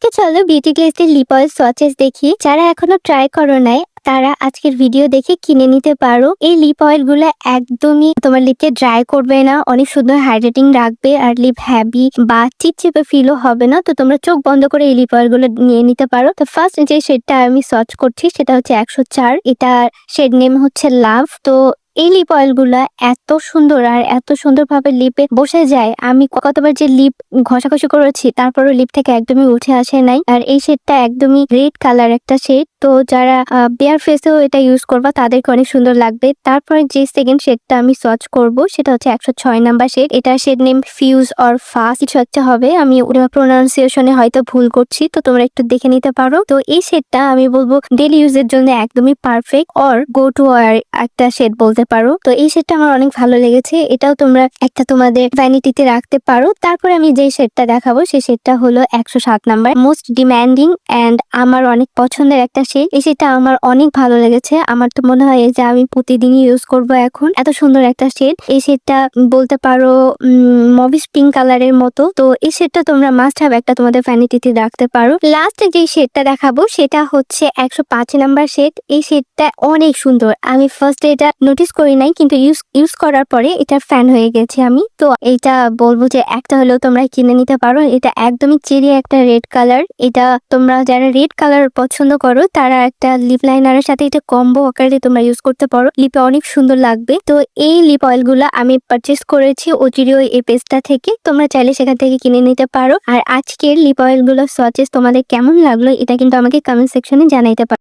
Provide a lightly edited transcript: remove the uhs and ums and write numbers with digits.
আজকে চলো beauty গ্লেজের lip oil swatches দেখি। যারা এখনো ট্রাই করো নাই তারা আজকের ভিডিও দেখে কিনে নিতে পারো। এই লিপ অয়েল গুলো একদমই তোমার লিপকে ড্রাই করবে না, অনেক সুন্দর হাইড্রেটিং রাখবে, আর লিপ হ্যাভি বা চিপচিপে ফিলও হবে না। তো তোমরা চোখ বন্ধ করে এই লিপ অয়েল গুলো নিয়ে নিতে পারো। তো ফার্স্ট যে শেডটা আমি সার্চ করছি সেটা হচ্ছে 104, এটার শেড নেম হচ্ছে লাভ। তো এই লিপ অয়েল গুলা এত সুন্দর আর এত সুন্দর ভাবে লিপে বসে যায়, আমি কতবার যে লিপ ঘষাঘষি করেছি তারপরও লিপ থেকে একদমই উঠে আসে নাই। আর এই শেডটা একদমই রেড কালার একটা শেড, তো যারা বেয়ার ফেসেও এটা ইউজ করবা তাদেরকে অনেক সুন্দর লাগবে। তারপরে যে সেকেন্ড শেডটা আমি সার্চ করব সেটা হচ্ছে 106 নাম্বার শেড। এটা shade name fuse or fast কিছু একটা হবে, আমি প্রোনাউন্সিয়েশনে হয়তো ভুল করছি, তো তোমরা একটু দেখে নিতে পারো। তো এই শেডটা আমি বলবো ডেইলি ইউজের জন্য একদমই perfect, or go to wear একটা শেড বলতে পারো। তো এই শেডটা আমার অনেক ভালো লেগেছে, এটাও তোমরা একটা তোমাদের ভ্যানিটিতে রাখতে পারো। তারপরে আমি যে শেডটা দেখাবো সেই শেডটা হলো 107 নাম্বার, মোস্ট ডিম্যান্ডিং এন্ড আমার অনেক পছন্দের একটা শেড। এই শেডটা আমার অনেক ভালো লেগেছে, আমার তো মনে হয় যে আমি প্রতিদিনই ইউজ করব এখন, এত সুন্দর একটা শেড। এই শেডটা বলতে পারো মভিশ পিঙ্ক কালারের মতো। তো এই শেডটা তোমরা মাস্ট হ্যাভ একটা তোমাদের ভ্যানিটিতে রাখতে পারো। লাস্ট যে শেডটা দেখাবো সেটা হচ্ছে 105 নাম্বার শেড। এই শেডটা অনেক সুন্দর, আমি ফার্স্টে এটা নোটিস করি নাই, কিন্তু ইউজ করার পরে এটা ফ্যান হয়ে গেছে আমি। তো এইটা বলবো যে একটা হলেও তোমরা কিনে নিতে পারো। এটা একদমই চেরি একটা রেড কালার, এটা তোমরা যারা রেড কালার পছন্দ করো তারা একটা লিপ লাইনারের সাথে এটা কম্বো আকারে তোমরা ইউজ করতে পারো, লিপে অনেক সুন্দর লাগবে। তো এই লিপ অয়েল গুলা আমি পারচেস করেছি ওজিরিও এই পেজটা থেকে, তোমরা চাইলে সেখান থেকে কিনে নিতে পারো। আর আজকের লিপ অয়েল গুলো সোয়াচেস তোমাদের কেমন লাগলো এটা কিন্তু আমাকে কমেন্ট সেকশনে জানাইতে পারো।